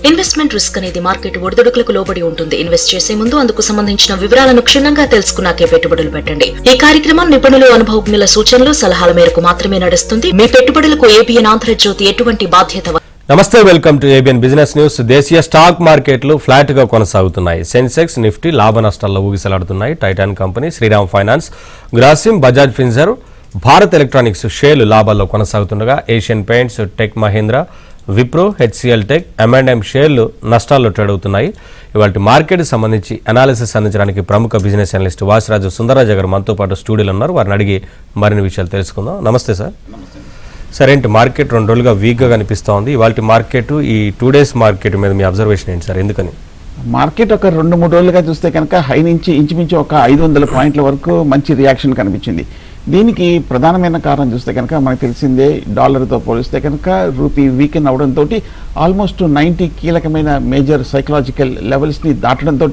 Investment risk అనేది market ఒడిదుడుకులకు లోబడి ఉంటుంది. ఇన్వెస్ట్ చేసే ముందు అందుకు సంబంధించిన వివరాలను క్షుణ్ణంగా తెలుసుకున్నాకే పెట్టుబడులు పెట్టండి. ఈ కార్యక్రమం నిపుణులు, అనుభవజ్ఞుల సూచనలు, సలహాల మేరకు మాత్రమే నడుస్తుంది. మీ పెట్టుబడులకు ఏబిఎన్ ఆంధ్రజ్యోతి ఎటువంటి బాధ్యత. నమస్తే, welcome to ABN business news. దేశీయ స్టాక్ మార్కెట్లు ఫ్లాట్ గా కొనసాగుతున్నాయి. సెన్సెక్స్, నిఫ్టీ లాభ నష్టాల్లో ఊగిసలాడుతున్నాయి. Titan company, Shriram finance, Grasim, Bajaj Finserv, Bharat electronics షేర్లు లాభాల్లో కొనసాగుతుండగా Asian paints, tech Mahindra, Wipro, HCL tech, M&M షేర్లు నష్టాల్లో ట్రేడ్ అవుతున్నాయి. ఇవాళ మార్కెట్ సంబంధించి అనాలిసిస్ అందించడానికి ప్రముఖ బిజినెస్ అనలిస్ట్ వాసిరాజు సుందరరాజు గారు మనతో పాటు స్టూడియోలో ఉన్నారు. వారిని అడిగి మరిన్ని విషయాలు తెలుసుకుందాం. నమస్తే సార్. సరే, ఏంటి మార్కెట్ 2 రోజులుగా వీక్గా కనిపిస్తూ ఉంది. ఇవాళ మార్కెట్, ఈ 2 days మార్కెట్ మీద మీ అబ్జర్వేషన్ ఏంటి సార్? ఎందుకని మార్కెట్ ఒక 2-3 రోజులుగా చూస్తే కనుక హై నుంచి ఇంచుమించు ఒక 500 పాయింట్ల వరకు మంచి రియాక్షన్ కనిపించింది. దీనికి ప్రధానమైన కారణం చూస్తే కనుక మనకు తెలిసిందే, డాలర్తో పోలిస్తే కనుక రూపీ వీకెన్ అవడంతో ఆల్మోస్ట్ 90 కీలకమైన మేజర్ సైకలాజికల్ లెవెల్స్ని దాటడంతో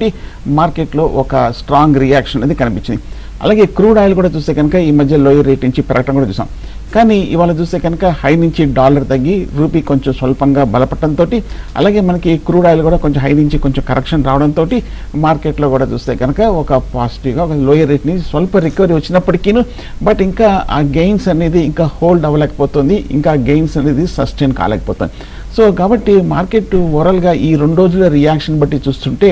మార్కెట్లో ఒక స్ట్రాంగ్ రియాక్షన్ అనేది కనిపించింది. అలాగే క్రూడ్ ఆయిల్ కూడా చూస్తే కనుక ఈ మధ్య లోయర్ రేట్ నుంచి పెరగడం కూడా చూసాం. కానీ ఇవాళ చూస్తే కనుక హై నుంచి డాలర్ తగ్గి రూపీ కొంచెం స్వల్పంగా బలపడటంతో, అలాగే మనకి క్రూడ్ ఆయిల్ కూడా కొంచెం హై నుంచి కొంచెం కరెక్షన్ రావడంతో మార్కెట్లో కూడా చూస్తే కనుక ఒక పాజిటివ్గా ఒక లోయర్ రేట్ నుంచి స్వల్ప రికవరీ వచ్చినప్పటికీ బట్ ఇంకా ఆ గెయిన్స్ అనేది ఇంకా హోల్డ్ అవ్వలేకపోతుంది, ఇంకా గెయిన్స్ అనేది సస్టైన్ కాలేకపోతుంది. సో కాబట్టి మార్కెట్ ఓవరాల్గా ఈ 2 రోజుల రియాక్షన్ బట్టి చూస్తుంటే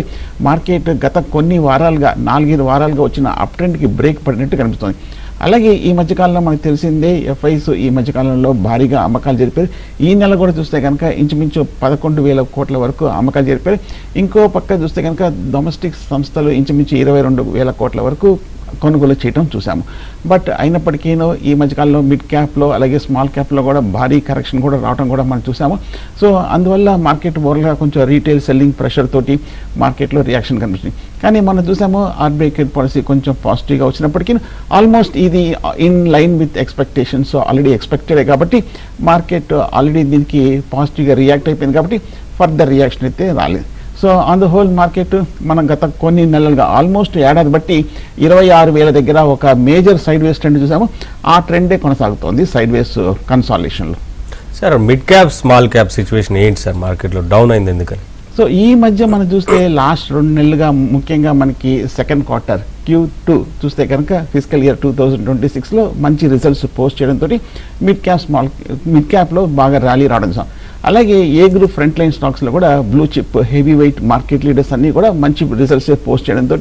మార్కెట్ గత కొన్ని వారాలుగా 4-5 వారాలుగా వచ్చిన అప్ ట్రెండ్కి బ్రేక్ పడినట్టు కనిపిస్తుంది. అలాగే ఈ మధ్యకాలంలో మనకు తెలిసిందే, ఎఫ్ఐస్ ఈ మధ్యకాలంలో భారీగా అమ్మకాలు జరిపారు. ఈ నెల కూడా చూస్తే కనుక ఇంచుమించు 11,000 కోట్ల వరకు అమ్మకాలు జరిపారు. ఇంకో పక్క చూస్తే కనుక డొమెస్టిక్ సంస్థలు ఇంచుమించు 22,000 కోట్ల వరకు కొనుగోలు చేయడం చూసాము. బట్ అయినప్పటికీ ఈ మధ్యకాలంలో మిడ్ క్యాప్లో అలాగే స్మాల్ క్యాప్లో కూడా భారీ కరెక్షన్ కూడా రావడం కూడా మనం చూసాము. సో అందువల్ల మార్కెట్ ఓవర్గా కొంచెం రీటైల్ సెల్లింగ్ ప్రెషర్ తోటి మార్కెట్లో రియాక్షన్ కనిపిస్తుంది. కానీ మనం చూసాము ఆర్బీఐ క్రెడిట్ పాలసీ కొంచెం పాజిటివ్గా వచ్చినప్పటికీ ఆల్మోస్ట్ ఇది in line with expectations, already ఎక్స్పెక్టెడే కాబట్టి మార్కెట్ ఆల్రెడీ దీనికి పాజిటివ్గా రియాక్ట్ అయిపోయింది కాబట్టి ఫర్దర్ రియాక్షన్ అయితే రాలేదు. So on the whole market మనం గత కొన్ని నెలలుగా ఆల్మోస్ట్ ఏడాది బట్టి 26,000 దగ్గర ఒక మేజర్ సైడ్ వేస్ ట్రెండ్ చూసాము. ఆ ట్రెండే కొనసాగుతోంది సైడ్ వేస్ కన్సాలిడేషన్లో. Sir, mid cap small cap situation ఏంటి సార్? మార్కెట్లో డౌన్ అయింది ఎందుకని? సో ఈ మధ్య మనం చూస్తే లాస్ట్ 2 నెలలుగా ముఖ్యంగా మనకి సెకండ్ క్వార్టర్ Q2 చూస్తే కనుక ఫిజికల్ ఇయర్ 2026లో మంచి రిజల్ట్స్ పోస్ట్ చేయడంతో మిడ్ క్యాప్లో బాగా ర్యాలీ రావడం. అలాగే ఏ గ్రూప్ ఫ్రంట్ లైన్ స్టాక్స్లో కూడా blue chip, heavy weight market leaders అన్నీ కూడా మంచి రిజల్ట్స్ పోస్ట్ చేయడంతో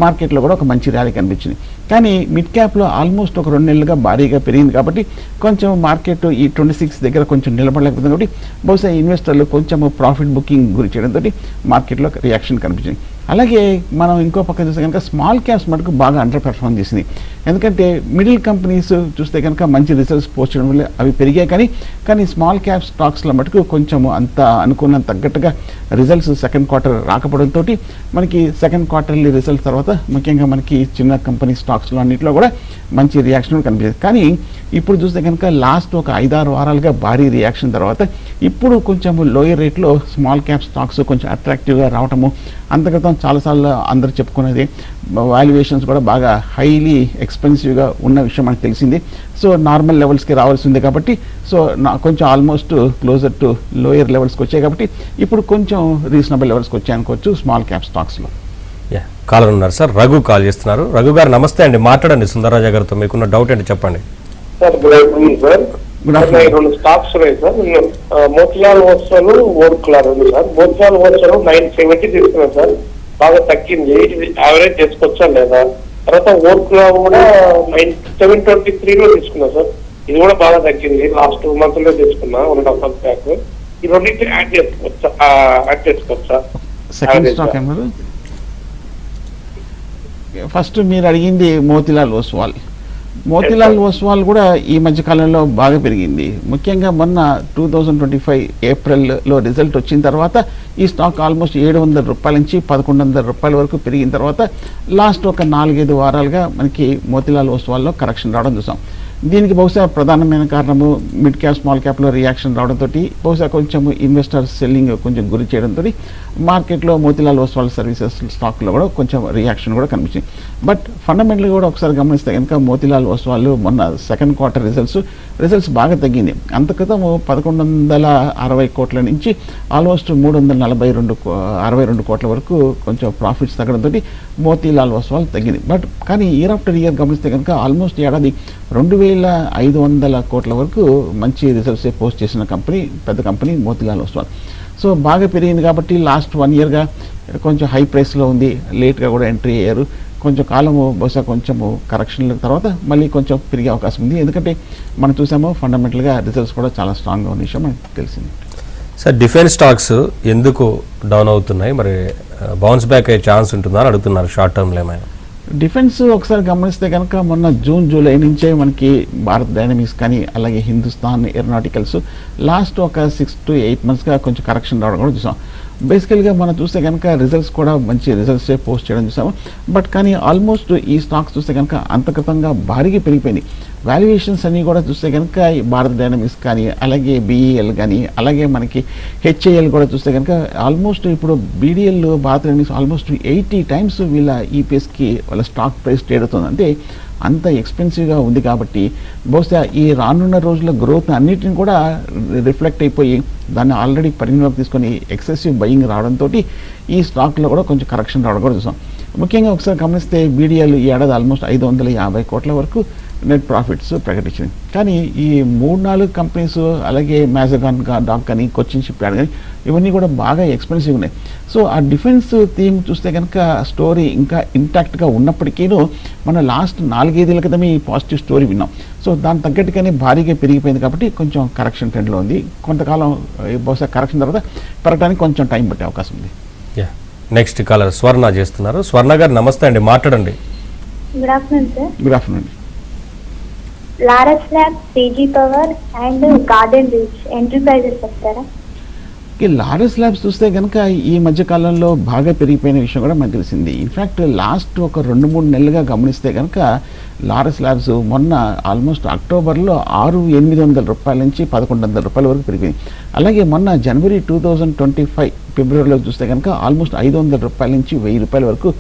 మార్కెట్లో కూడా ఒక మంచి ర్యాలీ కనిపించింది. కానీ మిడ్ క్యాప్లో ఆల్మోస్ట్ ఒక 2 నెలలుగా భారీగా పెరిగింది కాబట్టి కొంచెం మార్కెట్ ఈ 26 దగ్గర కొంచెం నిలబడలేకపోతుంది. కాబట్టి బహుశా ఇన్వెస్టర్లు కొంచెం ప్రాఫిట్ బుకింగ్ గురి చేయడంతో మార్కెట్లో రియాక్షన్ కనిపించింది. అలాగే మనం ఇంకో పక్క చూస్తే కనుక స్మాల్ క్యాప్స్ మటుకు బాగా అండర్ పెర్ఫార్మ్ చేసింది. ఎందుకంటే మిడిల్ కంపెనీస్ చూస్తే కనుక మంచి రిజల్ట్స్ పోస్ట్ చేయడం వల్ల అవి పెరిగాయి. కానీ స్మాల్ క్యాప్ స్టాక్స్లో మటుకు కొంచెం అంత అనుకున్నంత తగ్గట్టుగా రిజల్ట్స్ సెకండ్ క్వార్టర్ రాకపోవడంతో మనకి సెకండ్ క్వార్టర్లీ రిజల్ట్స్ తర్వాత ముఖ్యంగా మనకి చిన్న కంపెనీ స్టాక్స్లో అన్నింటిలో కూడా మంచి రియాక్షన్ కనిపించింది. కానీ ఇప్పుడు చూస్తే కనుక లాస్ట్ ఒక 5-6 వారాలుగా భారీ రియాక్షన్ తర్వాత ఇప్పుడు కొంచెం లోయర్ రేట్లో స్మాల్ క్యాప్ స్టాక్స్ కొంచెం అట్రాక్టివ్గా రావటము, అంతక్రితం చాలాసార్లు అందరూ చెప్పుకునేది వాల్యుయేషన్స్ కూడా బాగా హైలీ ఎక్స్పెన్సివ్గా ఉన్న విషయం మనకు తెలిసింది. సో నార్మల్ లెవెల్స్కి రావాల్సిందే కాబట్టి సో కొంచెం ఆల్మోస్ట్ క్లోజర్ టు లోయర్ లెవెల్స్కి వచ్చాయి కాబట్టి ఇప్పుడు కొంచెం రీజనబుల్ లెవెల్స్కి వచ్చాయనుకోవచ్చు స్మాల్ క్యాప్ స్టాక్స్లో. కాలర్ ఉన్నారు సార్, రఘు కాల్ చేస్తున్నారు. రఘు గారు నమస్తే అండి, మాట్లాడండి సుందరరాజు గారితో. మీకున్న డౌట్ ఏంటి చెప్పండి. Sir good afternoon sir. 2 stocks ఉన్నాయి సార్. మోతిలాల్ ఓస్వాల్, ఓర్క్లార్ ఉంది సార్. మోతిలాల్ ఓస్వాల్ 970 తీసుకున్నాను సార్, బాగా తగ్గింది. యావరేజ్ చేసుకోవచ్చా లేదా? తర్వాత ఓర్క్లార్ కూడా 723లో తీసుకున్నా సార్, ఇది కూడా బాగా తగ్గింది. లాస్ట్ 2 months లో తీసుకున్నా, 1.5 months బ్యాక్. ఈ రెండింటి యాడ్ చేసుకోవచ్చా? సెకండ్ స్టాక్ ఏమన్నారు? ఫస్ట్ మీరు అడిగింది మోతిలాల్ ఓస్వాల్. మోతిలాల్ ఓస్వాల్ కూడా ఈ మధ్య కాలంలో బాగా పెరిగింది. ముఖ్యంగా మొన్న 2025 ఏప్రిల్లో రిజల్ట్ వచ్చిన తర్వాత ఈ స్టాక్ ఆల్మోస్ట్ 700 రూపాయల నుంచి 1100 రూపాయల వరకు పెరిగిన తర్వాత లాస్ట్ ఒక 4-5 వారాలుగా మనకి మోతిలాల్ ఓస్వాల్లో కరెక్షన్ రావడం చూసాం. దీనికి బహుశా ప్రధానమైన కారణము మిడ్ క్యాప్ స్మాల్ క్యాప్లో రియాక్షన్ రావడంతో బహుశా కొంచెం ఇన్వెస్టర్ సెల్లింగ్ కొంచెం గురి చేయడంతో మార్కెట్లో మోతీలాల్ ఓస్వాల్ సర్వీసెస్ స్టాక్లో కూడా కొంచెం రియాక్షన్ కూడా కనిపించింది. బట్ ఫండమెంటల్గా కూడా ఒకసారి గమనిస్తే కనుక మోతీలాల్ ఓస్వాల్ మొన్న సెకండ్ క్వార్టర్ రిజల్ట్స్ బాగా తగ్గింది. అంత క్రితం 1160 కోట్ల నుంచి ఆల్మోస్ట్ 362 కోట్ల వరకు కొంచెం ప్రాఫిట్స్ తగ్గడంతో మోతీలాల్ ఓస్వాల్ తగ్గింది. బట్ కానీ ఇయర్ ఆఫ్టర్ ఇయర్ గమనిస్తే కనుక ఆల్మోస్ట్ ఏడాది 2500 కోట్ల వరకు మంచి రిజల్ట్స్ పోస్ట్ చేసిన కంపెనీ, పెద్ద కంపెనీ మోతీలాల్ ఓస్వాల్. సో బాగా పెరిగింది కాబట్టి లాస్ట్ 1 ఇయర్గా కొంచెం హై ప్రైస్లో ఉంది, లేట్గా కూడా ఎంట్రీ అయ్యారు. కొంచెం కాలము బహుశా కొంచెము కరెక్షన్ల తర్వాత మళ్ళీ కొంచెం పెరిగే అవకాశం ఉంది. ఎందుకంటే మనం చూసాము ఫండమెంటల్గా రిజల్ట్స్ కూడా చాలా స్ట్రాంగ్గా ఉన్న విషయం మనకు తెలిసింది. సార్, డిఫెన్స్ స్టాక్స్ ఎందుకు డౌన్ అవుతున్నాయి, మరి బౌన్స్ బ్యాక్ అయ్యే ఛాన్స్ ఉంటుందా అని అడుగుతున్నారు షార్ట్ టర్మ్లో ఏమైనా? డిఫెన్స్ ఒకసారి గమనిస్తే కనుక మొన్న జూన్ జూలై నుంచే మనకి భారత్ డైనమిక్స్ కానీ అలాగే హిందుస్థాన్ ఏరోనాటికల్స్ లాస్ట్ ఒక 6 to 8 monthsగా కొంచెం కరెక్షన్ రావడం కూడా చూసాం. బేసికల్గా మనం చూస్తే కనుక రిజల్ట్స్ కూడా మంచి రిజల్ట్సే పోస్ట్ చేయడం చూసాము. బట్ కానీ ఆల్మోస్ట్ ఈ స్టాక్స్ చూస్తే కనుక అంతర్గతంగా భారీగా పెరిగిపోయింది. వాల్యుయేషన్స్ అన్నీ కూడా చూస్తే కనుక భారత్ డైనమిక్స్ కానీ అలాగే బీఈఎల్ కానీ అలాగే మనకి హెచ్ఏఎల్ కూడా చూస్తే కనుక ఆల్మోస్ట్ ఇప్పుడు BDL Bharat dynamics almost 80 times వీళ్ళ ఈపీఎస్కి వాళ్ళ స్టాక్ ప్రైస్ ట్రేడ్ అవుతుంది. అంటే అంత ఎక్స్పెన్సివ్గా ఉంది కాబట్టి బహుశా ఈ రానున్న రోజుల గ్రోత్ అన్నిటిని కూడా రిఫ్లెక్ట్ అయిపోయి దాన్ని ఆల్రెడీ పరిగణలోకి తీసుకొని ఎక్సెసివ్ బయింగ్ రావడంతో ఈ స్టాక్లో కూడా కొంచెం కరెక్షన్ రావడం కూడా చూసాం. ముఖ్యంగా ఒకసారి గమనిస్తే బీడీఎల్ ఈ ఏడాది ఆల్మోస్ట్ 550 కోట్ల వరకు నెట్ ప్రాఫిట్స్ ప్రకటించింది. కానీ ఈ 3-4 కంపెనీస్ అలాగే మ్యాజగాన్ డాక్ కానీ కొచ్చిన్ షిప్ యార్డ్ కానీ ఇవన్నీ కూడా బాగా ఎక్స్పెన్సివ్ ఉన్నాయి. సో ఆ డిఫెన్స్ థీమ్ చూస్తే కనుక స్టోరీ ఇంకా ఇంటాక్ట్గా ఉన్నప్పటికీను మన లాస్ట్ 4-5 క్రితమే ఈ పాజిటివ్ స్టోరీ విన్నాం. సో దాని తగ్గట్టుగానే భారీగా పెరిగిపోయింది కాబట్టి కొంచెం కరెక్షన్ ట్రెండ్లో ఉంది. కొంతకాలం బహుశా కరెక్షన్ తర్వాత పెరగడానికి కొంచెం టైం పట్టే అవకాశం ఉంది. నెక్స్ట్ కాలర్ స్వర్ణ చేస్తున్నారు. స్వర్ణ గారు నమస్తే అండి, మాట్లాడండి. Good afternoon sir. Good afternoon. Laurus Labs, PG power and garden reach entry prices చెప్తారా? లారస్ ల్యాబ్స్ చూస్తే కనుక ఈ మధ్య కాలంలో బాగా పెరిగిపోయిన విషయం కూడా మనకు తెలిసింది. ఇన్ఫ్యాక్ట్ లాస్ట్ ఒక 2-3 నెలలుగా గమనిస్తే కనుక లారస్ ల్యాబ్స్ మొన్న ఆల్మోస్ట్ అక్టోబర్లో 600-800 రూపాయల నుంచి 1100 రూపాయల వరకు పెరిగింది. అలాగే మొన్న జనవరి 2025 ఫిబ్రవరిలో చూస్తే కనుక ఆల్మోస్ట్ 500 రూపాయల నుంచి 1000 రూపాయల వరకు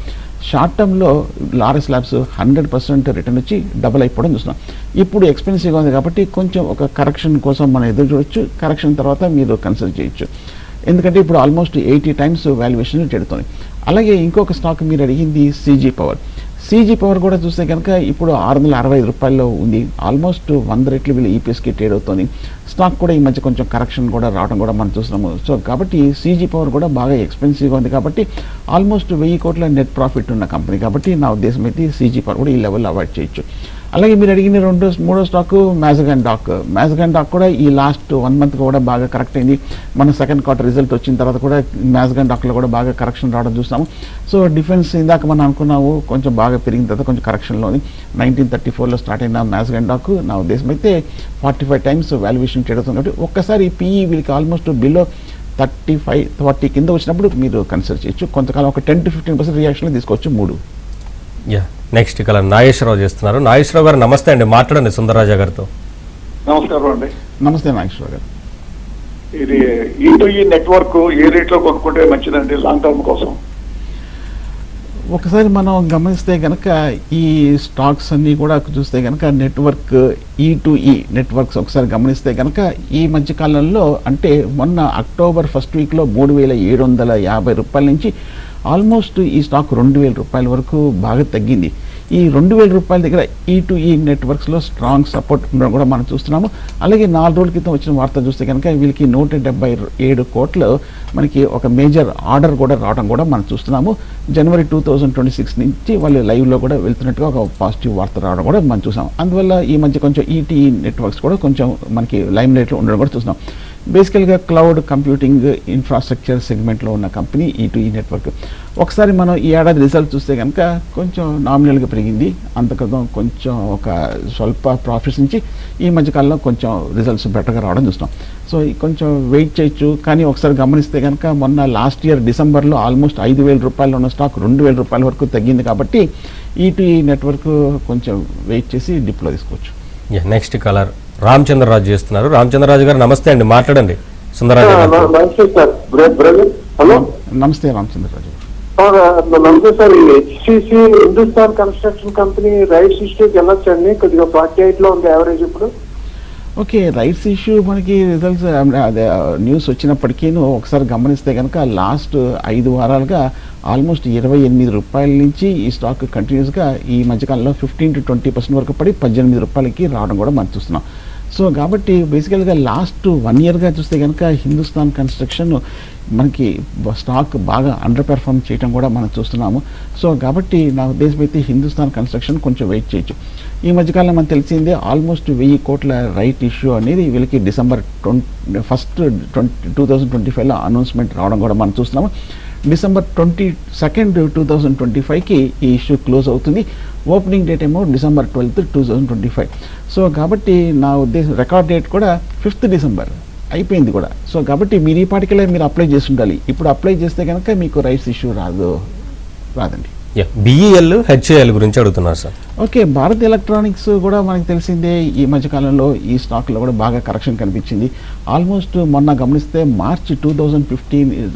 షార్ట్ టర్మ్లో లారస్ ల్యాబ్స్ 100% రిటర్న్ వచ్చి డబుల్ అయిపోవడం చూస్తున్నాం. ఇప్పుడు ఎక్స్పెన్సివ్గా ఉంది కాబట్టి కొంచెం ఒక కరెక్షన్ కోసం మనం ఎదురు చూడొచ్చు. కరెక్షన్ తర్వాత మీరు కన్సిడర్ చేయొచ్చు. ఎందుకంటే ఇప్పుడు ఆల్మోస్ట్ 80 times వాల్యుయేషన్ చెడుతుంది. అలాగే ఇంకొక స్టాక్ మీరు అడిగింది సీజీ పవర్. సీజీ పవర్ కూడా చూస్తే కనుక ఇప్పుడు 665 రూపాయల్లో ఉంది. ఆల్మోస్ట్ 100 రెట్లు వీళ్ళు ఈపీఎస్కి ట్రేడ్ అవుతుంది. స్టాక్ కూడా ఈ మధ్య కొంచెం కరెక్షన్ కూడా రావడం కూడా మనం చూస్తున్నాము. సో కాబట్టి సీజీ పవర్ కూడా బాగా ఎక్స్పెన్సివ్గా ఉంది కాబట్టి ఆల్మోస్ట్ 1000 కోట్ల నెట్ ప్రాఫిట్ ఉన్న కంపెనీ కాబట్టి నా ఉద్దేశం అయితే సీజీ పవర్ కూడా ఈ లెవెల్లో అవాయిడ్ చేయొచ్చు. అలాగే మీరు అడిగిన మూడో స్టాకు మ్యాజగాన్ డాక్ కూడా ఈ లాస్ట్ 1 month కూడా బాగా కరెక్ట్ అయింది. మన సెకండ్ క్వార్టర్ రిజల్ట్ వచ్చిన తర్వాత కూడా మ్యాజగాన్ డాక్లో కూడా బాగా కరెక్షన్ రావడం చూస్తాము. సో డిఫెన్స్ ఇందాక మనం అనుకున్నాము కొంచెం బాగా పెరిగిన తర్వాత కొంచెం కరెక్షన్లో ఉంది. 1934లో స్టార్ట్ అయిన మ్యాజగాన్ డాక్ నా ఉద్దేశం అయితే 45 times వాల్యుయేషన్ ట్రేడ్ అవుతుంది కాబట్టి ఒక్కసారి పీఈ వీళ్ళకి ఆల్మోస్ట్ బిలో 35-40 కింద వచ్చినప్పుడు మీరు కన్సిడర్ చేయొచ్చు. కొంతకాలం ఒక 10-15% రియాక్షన్లో తీసుకోవచ్చు 3. నెక్స్ట్ కలర్ నాగేశ్వరరావు చేస్తున్నారు. నాగేశ్వరరావు గారు నమస్తే అండి, మాట్లాడండి సుందరరాజా గారితో. నమస్కారం అండి. నమస్తే నాగేశ్వరరావు గారు. ఇది ఈ నెట్వర్క్ ఏ రేట్లో కొనుక్కుంటే మంచిదండి లాంగ్ టర్మ్ కోసం? ఒకసారి మనం గమనిస్తే కనుక ఈ స్టాక్స్ అన్నీ కూడా చూస్తే కనుక నెట్వర్క్ E2E నెట్వర్క్స్ ఒకసారి గమనిస్తే కనుక ఈ మధ్య కాలంలో అంటే మొన్న అక్టోబర్ 1st weekలో 3750 రూపాయల నుంచి ఆల్మోస్ట్ ఈ స్టాక్ 2000 రూపాయల వరకు బాగా తగ్గింది. ఈ 2000 రూపాయల దగ్గర E2E నెట్వర్క్స్లో స్ట్రాంగ్ సపోర్ట్ ఉండడం కూడా మనం చూస్తున్నాము. అలాగే 4 రోజుల క్రితం వచ్చిన వార్త చూస్తే కనుక వీళ్ళకి 177 కోట్లు మనకి ఒక మేజర్ ఆర్డర్ కూడా రావడం కూడా మనం చూస్తున్నాము. జనవరి 2026 నుంచి వాళ్ళు లైవ్లో కూడా వెళ్తున్నట్టుగా ఒక పాజిటివ్ వార్త రావడం కూడా మనం చూసాం. అందువల్ల ఈ మధ్య కొంచెం E2E నెట్వర్క్స్ కూడా కొంచెం మనకి లైమ్ లైట్లో ఉండడం కూడా చూస్తున్నాం. బేసికల్గా క్లౌడ్ కంప్యూటింగ్ ఇన్ఫ్రాస్ట్రక్చర్ సెగ్మెంట్లో ఉన్న కంపెనీ E2E నెట్వర్క్. ఒకసారి మనం ఈ ఏడాది రిజల్ట్ చూస్తే కనుక కొంచెం నామినల్గా పెరిగింది. అంతక్రితం కొంచెం ఒక స్వల్ప ప్రాఫిట్స్ నుంచి ఈ మధ్యకాలంలో కొంచెం రిజల్ట్స్ బెటర్గా రావడం చూస్తాం. సో కొంచెం వెయిట్ చేయొచ్చు. కానీ ఒకసారి గమనిస్తే కనుక మొన్న లాస్ట్ ఇయర్ డిసెంబర్లో ఆల్మోస్ట్ 5000 రూపాయలు ఉన్న స్టాక్ 2000 రూపాయల వరకు తగ్గింది కాబట్టి E2E నెట్వర్క్ కొంచెం వెయిట్ చేసి డిప్లో తీసుకోవచ్చు. నెక్స్ట్ కలర్ రామచంద్రరాజు చేస్తున్నారు. రామచంద్రరాజు గారు నమస్తే అండి, మాట్లాడండి సుందరరాజు గారు. నమస్తే సార్ బ్రదర్. హలో నమస్తే రామచంద్రరాజు. నమస్తే sir. HCC Hindustan construction company rights ఇష్యూకి వెళ్ళొచ్చండి. కొద్దిగా 48 లో ఉంది యావరేజ్ ఇప్పుడు. ఓకే, రైట్స్ ఇష్యూ మనకి రిజల్ట్స్ అదే న్యూస్ వచ్చినప్పటికీ ఒకసారి గమనిస్తే కనుక లాస్ట్ 5 వారాలుగా ఆల్మోస్ట్ 28 రూపాయల నుంచి ఈ స్టాక్ కంటిన్యూస్గా ఈ మధ్యకాలంలో 15 to 20% వరకు పడి 18 రూపాయలకి రావడం కూడా మనం చూస్తున్నాం. సో కాబట్టి బేసికల్గా లాస్ట్ 1 ఇయర్గా చూస్తే కనుక హిందుస్థాన్ కన్స్ట్రక్షన్ మనకి స్టాక్ బాగా అండర్ పెర్ఫార్మ్ చేయడం కూడా మనం చూస్తున్నాము. సో కాబట్టి నా ఉద్దేశం అయితే హిందుస్థాన్ కన్స్ట్రక్షన్ కొంచెం వెయిట్ చేయొచ్చు. ఈ మధ్యకాలంలో మనకు తెలిసిందే ఆల్మోస్ట్ 1000 కోట్ల రైట్ ఇష్యూ అనేది వీళ్ళకి December 1, 2025లో అనౌన్స్మెంట్ రావడం కూడా మనం చూస్తున్నాము. December 22, 2025కి ఈ ఇష్యూ క్లోజ్ అవుతుంది. ఓపెనింగ్ డేట్ ఏమో December 12, 2025. సో కాబట్టి నా ఉద్దేశం రికార్డ్ డేట్ కూడా 5th December అయిపోయింది కూడా. సో కాబట్టి మీరు ఈ పాటికలే మీరు అప్లై చేసి ఉండాలి. ఇప్పుడు అప్లై చేస్తే కనుక మీకు రైట్స్ ఇష్యూ రాదండి. బిఈఎల్ హెచ్ఏఎల్ గురించి అడుగుతున్నారు సార్. ఓకే, భారత్ ఎలక్ట్రానిక్స్ కూడా మనకి తెలిసిందే ఈ మధ్యకాలంలో ఈ స్టాక్లో కూడా బాగా కరెక్షన్ కనిపించింది. ఆల్మోస్ట్ మొన్న గమనిస్తే మార్చ్ 2015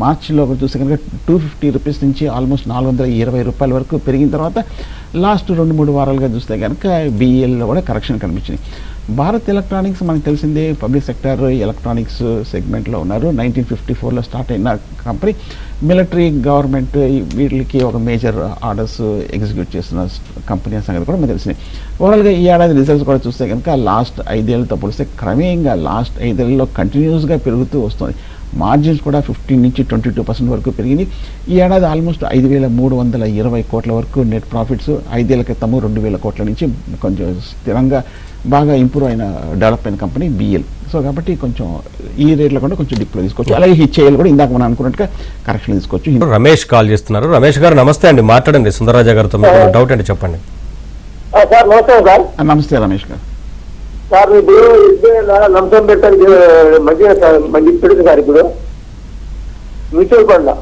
మార్చిలో చూస్తే కనుక 250 రూపీస్ నుంచి ఆల్మోస్ట్ 420 రూపాయల వరకు పెరిగిన తర్వాత లాస్ట్ 2-3 వారాలుగా చూస్తే కనుక బిఈఎల్లో కూడా కరెక్షన్ కనిపించింది. భారత్ ఎలక్ట్రానిక్స్ మనకు తెలిసిందే పబ్లిక్ సెక్టర్ ఎలక్ట్రానిక్స్ సెగ్మెంట్లో ఉన్నారు. 1954లో స్టార్ట్ అయిన కంపెనీ. మిలిటరీ గవర్నమెంట్ వీటికి ఒక మేజర్ ఆర్డర్స్ ఎగ్జిక్యూట్ చేస్తున్న కంపెనీ సంగతి కూడా మనకు తెలిసింది. ఓవరాల్గా ఈ ఏడాది రిజల్ట్స్ కూడా చూస్తే కనుక లాస్ట్ 5 ఏళ్ళతో పోలిస్తే క్రమేయంగా లాస్ట్ 5 ఏళ్ళలో కంటిన్యూస్గా పెరుగుతూ వస్తుంది. మార్జిన్స్ కూడా 15 నుంచి 22% వరకు పెరిగింది. ఈ ఏడాది ఆల్మోస్ట్ 5,320 కోట్ల వరకు నెట్ ప్రాఫిట్స్. 5 ఏళ్ల క్రితము 2,000 కోట్ల నుంచి కొంచెం స్థిరంగా బాగా ఇంప్రూవ్ అయిన డెవలప్ అయిన కంపెనీ బిఎల్. సో కాబట్టి కొంచెం ఈ రేట్లో కూడా కొంచెం డిప్లో తీసుకోవచ్చు. అలాగే హెచ్ఏఎల్ కూడా ఇందాక మనం అనుకున్నట్టుగా కరెక్షన్ తీసుకోవచ్చు. రమేష్ కాల్ చేస్తున్నారు. రమేష్ గారు నమస్తే అండి, మాట్లాడండి సుందరరాజా గారితో. మీకు డౌట్ అంటే చెప్పండి. సార్ నమస్తే సార్. నమస్తే రమేష్ గారు. సార్ ఇప్పుడు లంసం పెట్టండి మంచి పెడుతుంది సార్ ఇప్పుడు mutual fund.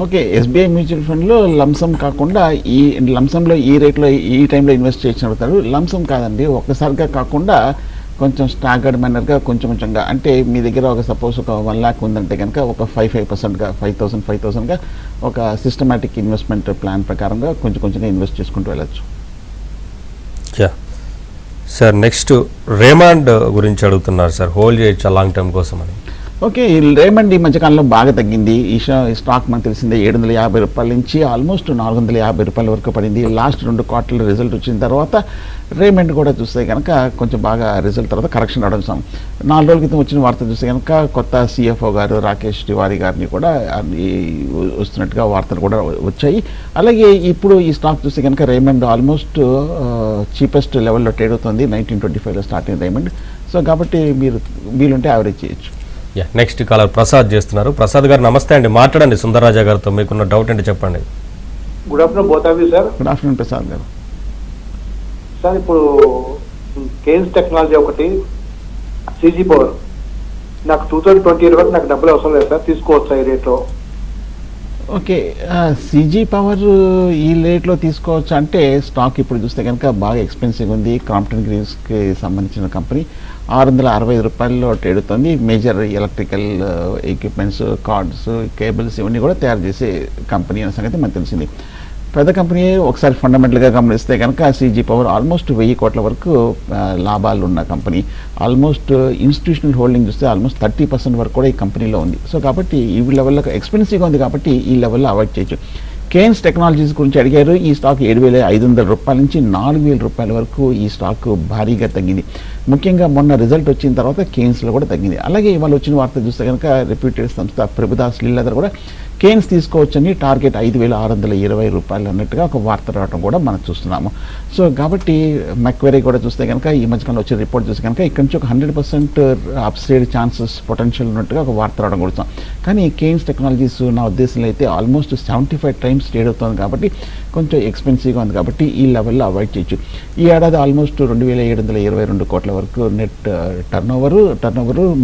Okay, SBI mutual ఫండ్లో లంసం కాకుండా ఈ లంసంలో ఈ రేట్లో ఈ టైంలో ఇన్వెస్ట్ చేసి అడుగుతారు. లంసం కాదండి, ఒక్కసారిగా కాకుండా కొంచెం స్టాగర్డ్ మేనర్గా కొంచెం కొంచెంగా. అంటే మీ దగ్గర ఒక సపోజ్ ఒక 1 lakh ఉందంటే కనుక ఒక 5%గా 5,000గా ఒక సిస్టమాటిక్ ఇన్వెస్ట్మెంట్ ప్లాన్ ప్రకారంగా కొంచెం కొంచెంగా ఇన్వెస్ట్ చేసుకుంటూ వెళ్ళచ్చు. సార్ నెక్స్ట్ రేమండ్ గురించి అడుగుతున్నారు సార్, హోల్డ్ చేయొచ్చా లాంగ్ టర్మ్ కోసం అని. ఓకే, రేమండ్ ఈ మధ్యకాలంలో బాగా తగ్గింది. ఈ స్టాక్ మనకు తెలిసిందే 750 రూపాయల నుంచి ఆల్మోస్ట్ 450 రూపాయల వరకు పడింది. లాస్ట్ 2 క్వార్టర్ల రిజల్ట్ వచ్చిన తర్వాత రేమండ్ కూడా చూస్తే కనుక కొంచెం బాగా రిజల్ట్ తర్వాత కరెక్షన్ రావడం. 4 రోజుల క్రితం వచ్చిన వార్త చూస్తే కనుక కొత్త సిఎఫ్ఓ గారు రాకేష్ తివారీ గారిని కూడా వస్తున్నట్టుగా వార్తలు కూడా వచ్చాయి. అలాగే ఇప్పుడు ఈ స్టాక్ చూస్తే కనుక రేమండ్ ఆల్మోస్ట్ చీపెస్ట్ లెవెల్లో ట్రేడ్ అవుతుంది. 1925లో స్టార్ట్ అయిన రేమండ్. సో కాబట్టి మీరు వీలుంటే యావరేజ్ చేయొచ్చు. నెక్స్ట్ కాలర్ ప్రసాద్ చేస్తున్నారు. ప్రసాద్ గారు నమస్తే అండి, మాట్లాడండి సుందరరాజా గారితో. మీకున్న డౌట్ అంటే చెప్పండి. Good afternoon both of you sir. Good afternoon Prasad గారు. సార్ ఇప్పుడు కేన్స్ టెక్నాలజీ ఒకటి, సీజీ పవర్ నాకు 2020 వరకు నాకు డబ్బులు అవసరం లేదు సార్, తీసుకోవచ్చా ఈ రేట్లో? ఓకే, సీజీ పవర్ ఈ రేట్లో తీసుకోవచ్చు అంటే స్టాక్ ఇప్పుడు చూస్తే కనుక బాగా ఎక్స్పెన్సివ్ ఉంది. క్రాంప్టన్ గ్రీవ్స్కి సంబంధించిన కంపెనీ 660 రూపాయల్లో ట్రేడ్ అవుతుంది. Major electrical equipments, cards, cables ఇవన్నీ కూడా తయారు చేసే కంపెనీ అనే సంగతి మనకు తెలిసింది. పెద్ద కంపెనీ. ఒకసారి ఫండమెంటల్గా గమనిస్తే కనుక సీజీ పవర్ ఆల్మోస్ట్ 1000 కోట్ల వరకు లాభాలు ఉన్న కంపెనీ. ఆల్మోస్ట్ ఇన్స్టిట్యూషనల్ హోల్డింగ్ చూస్తే ఆల్మోస్ట్ 30% వరకు కూడా ఈ కంపెనీలో ఉంది. సో కాబట్టి ఈ లెవెల్లో ఎక్స్పెన్సివ్గా ఉంది కాబట్టి ఈ లెవెల్లో అవాయిడ్ చేయొచ్చు. కేన్స్ టెక్నాలజీస్ గురించి అడిగారు. ఈ స్టాక్ 7,500 రూపాయల నుంచి 4,000 రూపాయల వరకు ఈ స్టాక్ భారీగా తగ్గింది. ముఖ్యంగా మొన్న రిజల్ట్ వచ్చిన తర్వాత కేన్స్లో కూడా తగ్గింది. అలాగే ఇవాళ వచ్చిన వార్త చూస్తే కనుక రెప్యూటెడ్ సంస్థ ప్రభుదాస్ లీలాధర్ కూడా కేన్స్ తీసుకోవచ్చని టార్గెట్ 5,620 రూపాయలు అన్నట్టుగా ఒక వార్త రావడం కూడా మనం చూస్తున్నాము. సో కాబట్టి మెక్వెరీ కూడా చూస్తే కనుక ఈ మధ్యకాలంలో వచ్చే రిపోర్ట్ చూస్తే కనుక ఇక్కడ నుంచి ఒక 100% అప్సైడ్ ఛాన్సెస్ పొటెన్షియల్ ఉన్నట్టుగా ఒక వార్త రావడం కూడా. కానీ కేన్స్ టెక్నాలజీస్ నా ఉద్దేశంలో అయితే ఆల్మోస్ట్ 75 టైమ్స్ ట్రేడ్ అవుతుంది కాబట్టి కొంచెం ఎక్స్పెన్సివ్గా ఉంది కాబట్టి ఈ లెవెల్లో అవాయిడ్ చేయొచ్చు. ఈ ఏడాది ఆల్మోస్ట్ 2,722 కోట్ల వరకు నెట్ టర్నోవరు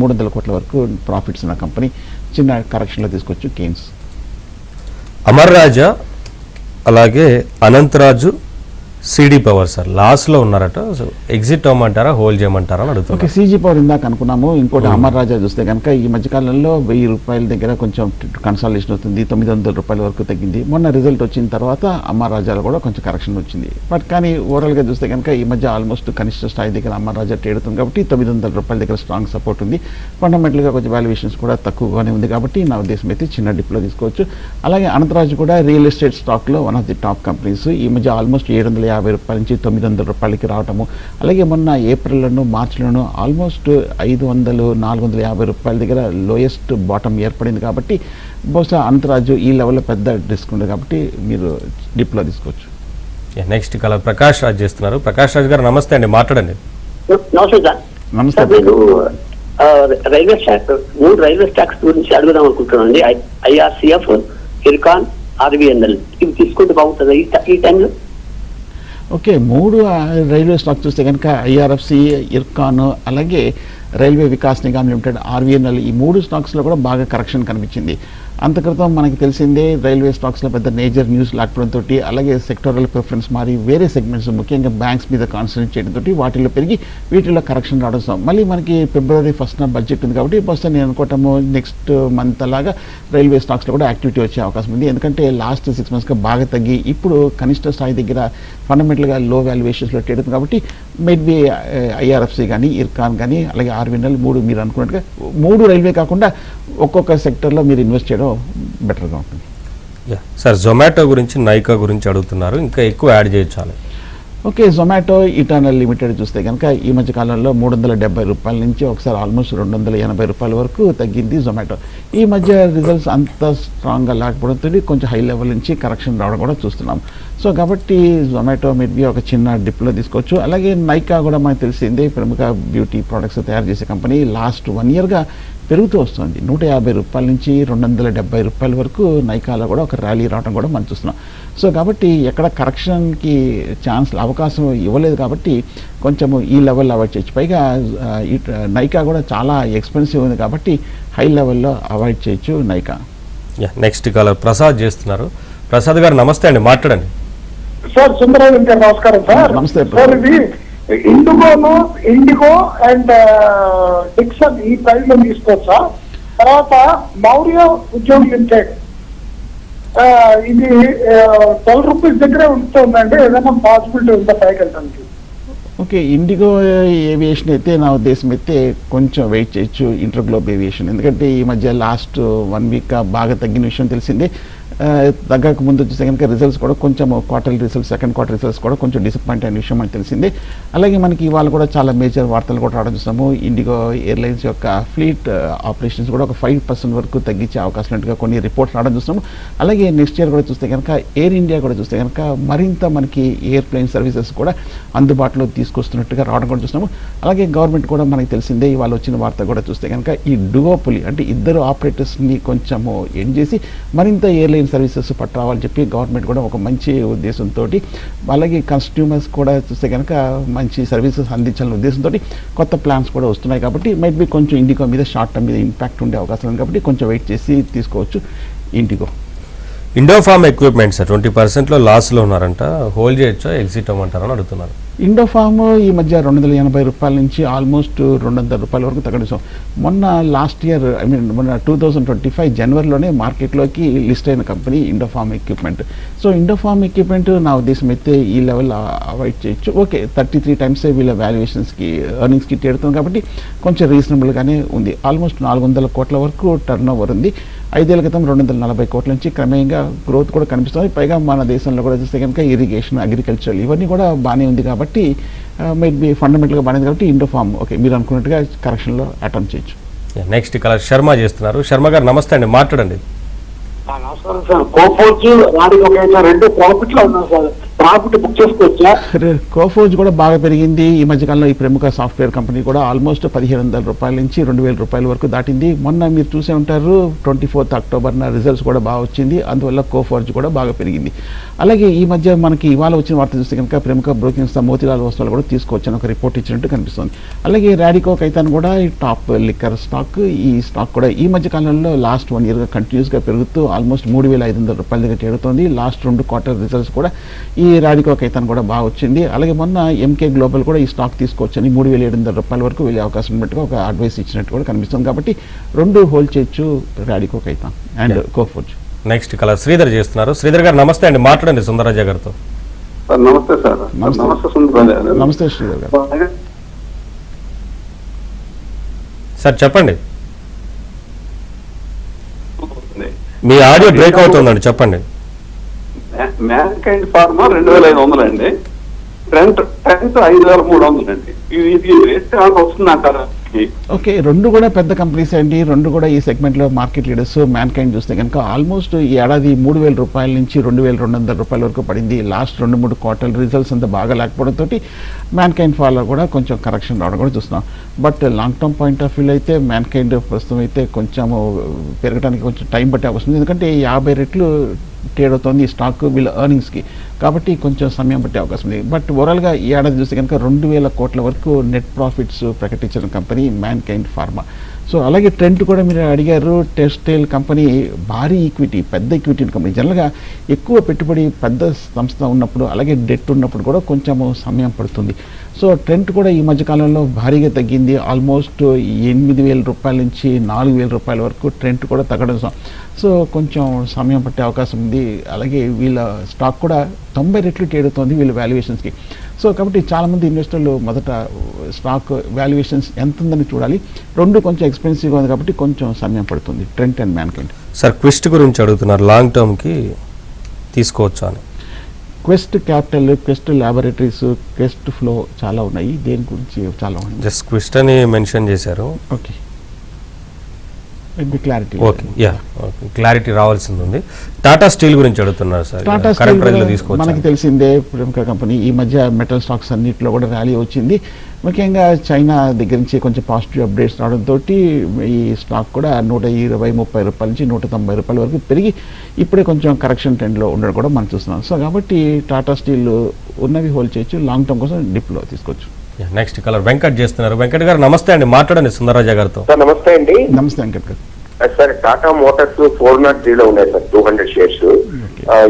300 కోట్ల వరకు ప్రాఫిట్స్ ఉన్న కంపెనీ. చిన్న కరెక్షన్లో తీసుకోవచ్చు కేన్స్. అమర్ రాజా, అలాగే అనంతరాజు, సిడి పవర్ సార్ లాస్లో ఉన్నారట, సో ఎగ్జిట్ అవ్వమంటారా హోల్డ్ చేయమంటారా అని ఓకే, అడుగుతున్నారు. సీజీ పవర్ ఇందాక అనుకున్నాము. ఇంకోటి అమర్ రాజా చూస్తే కనుక ఈ మధ్యకాలంలో 1000 రూపాయల దగ్గర కొంచెం కన్సాలిడేషన్ అవుతుంది, 900 రూపాయల వరకు తగ్గింది. మొన్న రిజల్ట్ వచ్చిన తర్వాత అమర్ రాజాలో కూడా కొంచెం కరెక్షన్ వచ్చింది. బట్ కానీ ఓవరాల్గా చూస్తే కనుక ఈ మధ్య ఆల్మోస్ట్ కనిష్ట స్థాయి దగ్గర అమర్ రాజా ట్రేడ్ అవుతుంది కాబట్టి 900 రూపాయల దగ్గర స్ట్రాంగ్ సపోర్ట్ ఉంది. ఫండమెంటల్గా కొంచెం వాల్యుయేషన్స్ కూడా తక్కువగానే ఉంది కాబట్టి నా ఉద్దేశం అయితే చిన్న డిప్లో తీసుకోవచ్చు. అలాగే అనంతరాజు కూడా రియల్ ఎస్టేట్ స్టాక్లో one of the top companies. ఈ మధ్య ఆల్మోస్ట్ 750 రూపాయల నుంచి 900 రూపాయలకి రావటము, అలాగే మొన్న ఏప్రిల్లోను మార్చిలోను ఆల్మోస్ట్ 500, 450 రూపాయల దగ్గర లోయెస్ట్ బాటమ్ ఏర్పడింది కాబట్టి బహుశా అనంతరాజు ఈ లెవెల్లో పెద్ద రిస్క్ ఉంది కాబట్టి మీరు డిప్లో తీసుకోవచ్చు. నెక్స్ట్ కలర్ ప్రకాష్ రాజ్ చేస్తున్నారు. ప్రకాష్ రాజ్ గారు నమస్తే అండి, మాట్లాడండి. నమస్తే సార్. నమస్తే. సార్, నేను రైల్వే స్టాక్ 3 రైల్వే స్టాక్స్ గురించి అడుగుదాం అనుకుంటున్నానండి. ఐఆర్సిఎఫ్, ఇర్కాన్, ఆర్వీఎన్ఎల్ ఇవి తీసుకుంటే బాగుంటుంది ఈ టైంలో? ఓకే, 3 రైల్వే స్టాక్ చూస్తే కనుక ఐఆర్ఎఫ్సి, ఇర్కాన్, అలాగే railway Vikas Nigam limited, RVNL ఈ 3 స్టాక్స్లో కూడా బాగా కరెక్షన్ కనిపించింది. అంతక్రితం మనకి తెలిసిందే రైల్వే స్టాక్స్లో పెద్ద మేజర్ న్యూస్ లేకపోవడంతో అలాగే సెక్టోరల్ ప్రిఫరెన్స్ మారి వేరే సెగ్మెంట్స్ ముఖ్యంగా బ్యాంక్స్ మీద కాన్సన్ట్రేట్ చేయడంతో వాటిలో పెరిగి వీటిలో కరెక్షన్ రావడం. మళ్ళీ మనకి ఫిబ్రవరి 1st బడ్జెట్ ఉంది కాబట్టి బహుశా నేను అనుకోవటము నెక్స్ట్ మంత్ అలాగా రైల్వే స్టాక్స్లో కూడా యాక్టివిటీ వచ్చే అవకాశం ఉంది. ఎందుకంటే లాస్ట్ 6 monthsగా బాగా తగ్గి ఇప్పుడు కనిష్ట స్థాయి దగ్గర ఫండమెంటల్గా లో వాల్యుయేషన్స్లో ట్రేడ్ అవుతుంది కాబట్టి మేడ్ బి ఐఆర్ఎఫ్సి కానీ, ఇర్కాన్ కానీ, అలాగే ఆర్వీఎన్ఎల్ 3 మీరు అనుకున్నట్టుగా 3 రైల్వే కాకుండా ఒక్కొక్క సెక్టర్లో మీరు ఇన్వెస్ట్ చేయడం బెటర్గా ఉంటుంది. సార్ జొమాటో గురించి, నైకా గురించి అడుగుతున్నారు, ఇంకా ఎక్కువ యాడ్ చేయొచ్చాలి. ఓకే, జొమాటో ఇటర్నల్ లిమిటెడ్ చూస్తే కనుక ఈ మధ్య కాలంలో 370 రూపాయల నుంచి ఒకసారి ఆల్మోస్ట్ 280 రూపాయల వరకు తగ్గింది జొమాటో. ఈ మధ్య రిజల్ట్స్ అంత స్ట్రాంగ్గా లేకపోవడంతో కొంచెం హై లెవెల్ నుంచి కరెక్షన్ రావడం కూడా చూస్తున్నాం. సో కాబట్టి జొమాటో మేబీ ఒక చిన్న డిప్లో తీసుకోవచ్చు. అలాగే నైకా కూడా మనకు తెలిసిందే ప్రముఖ బ్యూటీ ప్రోడక్ట్స్ తయారు చేసే కంపెనీ. లాస్ట్ 1 yearగా పెరుగుతూ వస్తుంది. 150 రూపాయల నుంచి 270 రూపాయల వరకు నైకాలో కూడా ఒక ర్యాలీ రావడం కూడా మనం చూస్తున్నాం. సో కాబట్టి ఎక్కడ కరెక్షన్కి అవకాశం ఇవ్వలేదు కాబట్టి కొంచెము ఈ లెవెల్లో అవాయిడ్ చేయొచ్చు. పైగా నైకా కూడా చాలా ఎక్స్పెన్సివ్ ఉంది కాబట్టి హై లెవెల్లో అవాయిడ్ చేయొచ్చు నైకా. నెక్స్ట్ కలర్ ప్రసాద్ చేస్తున్నారు. ప్రసాద్ గారు నమస్తే అండి, మాట్లాడండి. సార్ సుందరరావు గారు నమస్కారం సార్. నమస్తే. సార్ ఇది ఇండిగో అండ్ డిక్సన్ ఈ ప్రైస్ లో తీసుకోవచ్చా? తర్వాత మౌర్య ఉద్యోగ్ లిమిటెడ్ ఇది 12 రూపీస్ దగ్గరే ఉంటుందండి. ఏదైనా పాసిబిలిటీ ఉందా పైకి వెళ్ళడానికి? ఓకే, ఇండిగో ఏవియేషన్ అయితే నా ఉద్దేశం అయితే కొంచెం వెయిట్ చేయొచ్చు. ఇంటర్గ్లోబ్ ఏవియేషన్ ఎందుకంటే ఈ మధ్య లాస్ట్ 1 week బాగా తగ్గిన విషయం తెలిసిందే. తగ్గక ముందు చూస్తే కనుక రిజల్ట్స్ కూడా కొంచెం quarter results, second quarter results కూడా కొంచెం డిసప్పాయింట్ అయిన విషయం మనకు తెలిసిందే. అలాగే మనకి ఇవాళ కూడా చాలా మేజర్ వార్తలు కూడా రావడం చూస్తాము. ఇండిగో ఎయిర్లైన్స్ యొక్క ఫ్లీట్ ఆపరేషన్స్ కూడా ఒక 5% వరకు తగ్గించే అవకాశం ఉన్నట్టుగా కొన్ని రిపోర్ట్స్ రావడం చూస్తున్నాము. అలాగే నెక్స్ట్ ఇయర్ కూడా చూస్తే కనుక ఎయిర్ ఇండియా కూడా చూస్తే కనుక మరింత మనకి ఎయిర్ప్లేన్ సర్వీసెస్ కూడా అందుబాటులో తీసుకొస్తున్నట్టుగా రావడం కూడా చూస్తున్నాము. అలాగే గవర్నమెంట్ కూడా మనకి తెలిసిందే ఇవాళ వచ్చిన వార్త కూడా చూస్తే కనుక ఈ డువోపులి అంటే ఇద్దరు ఆపరేటర్స్ని కొంచెము ఎండ్ చేసి మరింత ఎయిర్లైన్ సర్వీసెస్ పట్టావాలని చెప్పి గవర్నమెంట్ కూడా ఒక మంచి ఉద్దేశంతో, అలాగే కన్స్యూమర్స్ కూడా చూస్తే కనుక మంచి సర్వీసెస్ అందించాలనే ఉద్దేశంతో కొత్త ప్లాన్స్ కూడా వస్తున్నాయి కాబట్టి మైట్ బి కొంచెం ఇండిగో మీద షార్ట్ టర్మ్ మీద ఇంపాక్ట్ ఉండే అవకాశం ఉంది కాబట్టి కొంచెం వెయిట్ చేసి తీసుకోవచ్చు ఇండిగో. ఇండోఫార్మ్ ఎక్విప్మెంట్ సార్ 20%లో లాస్లో ఉన్నారంట, హోల్డ్ చేయొచ్చా ఎగ్జిట్ అవ్వమంటారని అడుగుతున్నారు. ఇండోఫార్మ్ ఈ మధ్య 280 రూపాయల నుంచి ఆల్మోస్ట్ 200 రూపాయల వరకు తగ్గడం. మొన్న లాస్ట్ ఇయర్ మొన్న 2025 జనవరిలోనే మార్కెట్లోకి లిస్ట్ అయిన కంపెనీ ఇండోఫార్మ్ ఎక్విప్మెంట్. సో ఇండోఫార్మ్ ఎక్విప్మెంట్ నా ఉద్దేశం అయితే ఈ లెవెల్ అవాయిడ్ చేయొచ్చు. ఓకే, 33 times వీళ్ళ వాల్యుయేషన్స్కి ఎర్నింగ్స్కి తేడుతుంది కాబట్టి కొంచెం రీజనబుల్గానే ఉంది. ఆల్మోస్ట్ 400 కోట్ల వరకు టర్న్ ఓవర్ ఉంది. 5 ఏళ్ల క్రితం 240 కోట్ల నుంచి క్రమేణంగా గ్రోత్ కూడా కనిపిస్తుంది. పైగా మన దేశంలో కూడా చూస్తే కనుక ఇరిగేషన్, అగ్రికల్చర్ ఇవన్నీ కూడా బాగానే ఉంది కాబట్టి మైట్ బి ఫండమెంటల్గా బాగానే ఉంది కాబట్టి ఇండోఫార్మ్ ఓకే మీరు అనుకున్నట్టుగా కరెక్షన్లో అటెంప్ట్ చేయొచ్చు. నెక్స్ట్ కలర్ శర్మ చేస్తున్నారు. శర్మ గారు నమస్తే అండి, మాట్లాడండి. నమస్కారం సార్. కోఫోర్జ్ రాడికి ఒక 2 ప్రాఫిట్లో ఉన్నాం సార్. ప్రాఫిట్ బుక్ చేసుకోవచ్చా? కోఫోర్జ్ కూడా బాగా పెరిగింది ఈ మధ్యకాలంలో. ఈ ప్రముఖ సాఫ్ట్వేర్ కంపెనీ కూడా ఆల్మోస్ట్ 1500 రూపాయల నుంచి 2000 రూపాయల వరకు దాటింది. మొన్న మీరు చూసే ఉంటారు 24th అక్టోబర్న రిజల్ట్స్ కూడా బాగా వచ్చింది, అందువల్ల కోఫోర్జ్ కూడా బాగా పెరిగింది. అలాగే ఈ మధ్య మనకి ఇవాళ వచ్చిన వార్త చూస్తే కనుక ప్రముఖ బ్రోకింగ్ సంస్థ మోతీలాల్ వస్తువులు కూడా తీసుకొచ్చిన ఒక రిపోర్ట్ ఇచ్చినట్టు కనిపిస్తుంది. అలాగే రాడికో కైతాన్ కూడా ఈ టాప్ లిక్కర్ స్టాక్, ఈ స్టాక్ కూడా ఈ మధ్య కాలంలో లాస్ట్ 1 yearగా కంటిన్యూస్గా పెరుగుతూ ఆల్మోస్ట్ 3500 రూపాయల దగ్గర చేరుతుంది. లాస్ట్ 2 quarter రిజల్ట్స్ కూడా ఈ రాడికో కైతాన్ కూడా బాగా వచ్చింది. అలాగే మొన్న ఎంకే గ్లోబల్ కూడా ఈ స్టాక్ తీసుకోవచ్చని $3,700 వరకు వెళ్ళే అవకాశం ఉన్నట్టుగా ఒక అడ్వైస్ ఇచ్చినట్టు కూడా కనిపిస్తుంది. కాబట్టి రెండు హోల్డ్ చేయొచ్చు, Radico Khaitan and Coforge. Next colour Sridhar చేస్తున్నారు. శ్రీధర్ గారు నమస్తే అండి, మాట్లాడండి సుందరరాజా గారితో. నమస్తే సార్. నమస్తే సుందరరాజా. నమస్తే శ్రీధర్ గారు. సార్ చెప్పండి, మీ ఆడియో బ్రేక్ అవుతుందండి, చెప్పండి. మ్యాన్కైండ్ ఫార్మా 2,500 అండి, ట్రెంట్ 5,300 అండి. ఇది వేస్తే వస్తుంది అంటారా? ఓకే, రెండు కూడా పెద్ద కంపెనీస్ అండి, రెండు కూడా ఈ సెగ్మెంట్లో మార్కెట్ లీడర్స్. మ్యాన్కైండ్ చూస్తే కనుక ఆల్మోస్ట్ ఈ ఏడాది $3,000 నుంచి $2,200 వరకు పడింది. లాస్ట్ 2-3 క్వార్టర్ రిజల్ట్స్ అంతా బాగా లేకపోవడంతో మ్యాన్కైండ్ ఫాలో కూడా కొంచెం కరెక్షన్ రావడం కూడా చూస్తున్నాం. But long term point of వ్యూలో అయితే మ్యాన్కైండ్ ప్రస్తుతం అయితే కొంచెం పెరగడానికి కొంచెం టైం పట్టే అవసరం, ఎందుకంటే 50 రెట్లు ట్రేడ్ అవుతుంది ఈ స్టాక్ వీళ్ళ ఎర్నింగ్స్కి, కాబట్టి కొంచెం సమయం పట్టే అవకాశం ఉంది. బట్ ఓవరాల్గా ఈ ఏడాది చూస్తే కనుక 2,000 కోట్ల వరకు నెట్ ప్రాఫిట్స్ ప్రకటించిన కంపెనీ మ్యాన్కైండ్ ఫార్మా. సో అలాగే ట్రెంట్ కూడా మీరు అడిగారు, టెక్స్టైల్ కంపెనీ భారీ ఈక్విటీ, పెద్ద ఈక్విటీ కంపెనీ. జనరల్గా ఎక్కువ పెట్టుబడి పెద్ద సంస్థ ఉన్నప్పుడు అలాగే డెట్ ఉన్నప్పుడు కూడా కొంచెం సమయం పడుతుంది. సో ట్రెంట్ కూడా ఈ మధ్యకాలంలో భారీగా తగ్గింది. ఆల్మోస్ట్ $8,000 నుంచి $4,000 వరకు ట్రెంట్ కూడా తగ్గడం. సో కొంచెం సమయం పట్టే అవకాశం ఉంది. అలాగే వీళ్ళ స్టాక్ కూడా 90 రెట్లు ట్రేడ్ అవుతుంది వీళ్ళ వాల్యుయేషన్స్కి. సో కాబట్టి చాలామంది ఇన్వెస్టర్లు మొదట స్టాక్ వాల్యుయేషన్స్ ఎంత ఉందని చూడాలి. రెండు కొంచెం ఎక్స్పెన్సివ్గా ఉంది కాబట్టి కొంచెం సమయం పడుతుంది ట్రెంట్ అండ్ మ్యాన్కైండ్. సార్ క్విస్ట్ గురించి అడుగుతున్నారు, లాంగ్ టర్మ్కి తీసుకోవచ్చా అని. Quest capital, quest laboratories, quest flow చాలా ఉన్నాయి. దేని గురించి చాలా ఉన్నాయి, జస్ట్ క్విస్ట్ అని మెన్షన్ చేశారు. Okay, clarity. Okay, yeah, clarity రావాల్సింది ఉంది. టాటా స్టీల్ గురించి అడుగుతున్నారు సార్. టాటా కరెంట్ స్టీల్ ప్రైస్లో తీసుకోవచ్చు. మనకి తెలిసిందే ప్రముఖ కంపెనీ. ఈ మధ్య మెటల్ స్టాక్స్ అన్నింటిలో కూడా ర్యాలీ వచ్చింది. ముఖ్యంగా చైనా దగ్గర నుంచి కొంచెం పాజిటివ్ అప్డేట్స్ రావడంతో ఈ స్టాక్ కూడా $120-130 నుంచి $190 వరకు పెరిగి ఇప్పుడే కొంచెం కరెక్షన్ ట్రెండ్లో ఉండడం కూడా మనం చూస్తున్నాం. సో కాబట్టి టాటా స్టీల్ ఉన్నవి హోల్డ్ చేయొచ్చు, లాంగ్ టర్మ్ కోసం డిప్లో తీసుకోవచ్చు. నెక్స్ట్ కలర్ వెంకట్ చేస్తున్నారు. వెంకట్ గారు నమస్తే అండి, మాట్లాడండి సుందరరాజా గారితో. సార్ నమస్తే అండి. నమస్తే వెంకట్ గారు. సార్ టాటా మోటార్స్ 403 ఉన్నాయి సార్, 200 షేర్స్.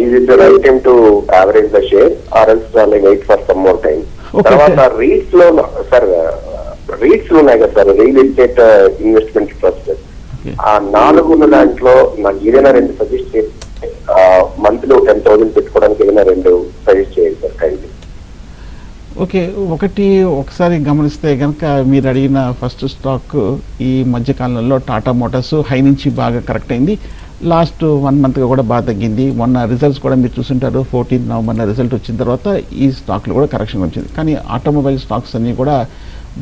ఇది the right time to average the share or else wait for some more time. తర్వాత రీట్స్ లో సార్, రీట్స్ ఉన్నాయి కదా sir, real estate investment trust. ఆ 4 ఉన్న దాంట్లో నాకు ఏదైనా 2 సజెస్ట్ చేసి, మంత్లీ 10,000 పెట్టుకోవడానికి ఏదైనా 2 సజెస్ట్ చేయండి సార్ కైండ్లీ. ఓకే, ఒకసారి గమనిస్తే కనుక మీరు అడిగిన ఫస్ట్ స్టాక్ ఈ మధ్యకాలంలో టాటా మోటార్స్ హై నుంచి బాగా కరెక్ట్ అయింది. లాస్ట్ 1 మంత్గా కూడా బాగా తగ్గింది. మొన్న రిజల్ట్స్ కూడా మీరు చూస్తుంటారు, 14 నవంబర్ రిజల్ట్ వచ్చిన తర్వాత ఈ స్టాక్లో కూడా కరెక్షన్ వచ్చింది. కానీ ఆటోమొబైల్ స్టాక్స్ అన్నీ కూడా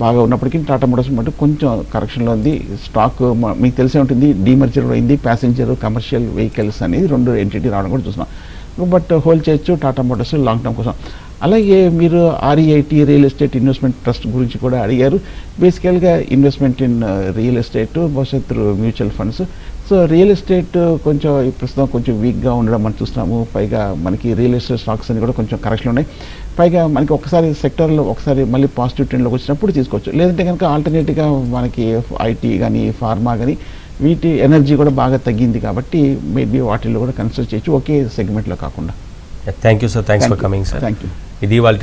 బాగా ఉన్నప్పటికీ టాటా మోటార్స్ మటు కొంచెం కరెక్షన్లో ఉంది. స్టాక్ మీకు తెలిసే ఉంటుంది, డీమర్జర్ అయింది, ప్యాసింజర్ కమర్షియల్ వెహికల్స్ అనేది 2 ఎంటిటీ రావడం కూడా చూస్తున్నాం. బట్ హోల్డ్ చేయొచ్చు టాటా మోటార్స్ లాంగ్ టర్మ్ కోసం. అలాగే మీరు REIT real estate investment trust గురించి కూడా అడిగారు. బేసికల్గా ఇన్వెస్ట్మెంట్ ఇన్ రియల్ ఎస్టేట్ భవిష్యత్తు mutual funds. So real estate కొంచెం ప్రస్తుతం కొంచెం వీక్గా ఉండడం మనం చూస్తున్నాము. పైగా మనకి రియల్ ఎస్టేట్ స్టాక్స్ అన్ని కూడా కొంచెం కరెక్షన్ ఉన్నాయి. పైగా మనకి ఒకసారి సెక్టర్లో ఒకసారి మళ్ళీ పాజిటివ్ ట్రెండ్లోకి వచ్చినప్పుడు తీసుకోవచ్చు. లేదంటే కనుక ఆల్టర్నేటివ్గా మనకి IT కానీ ఫార్మా కానీ వీటి ఎనర్జీ కూడా బాగా తగ్గింది కాబట్టి మేబీ వాటిల్లో కూడా కన్సిడర్ చేయొచ్చు, ఒకే సెగ్మెంట్లో కాకుండా. Thank you sir, thanks for coming sir. Thank you. ఇది వాళ్ళ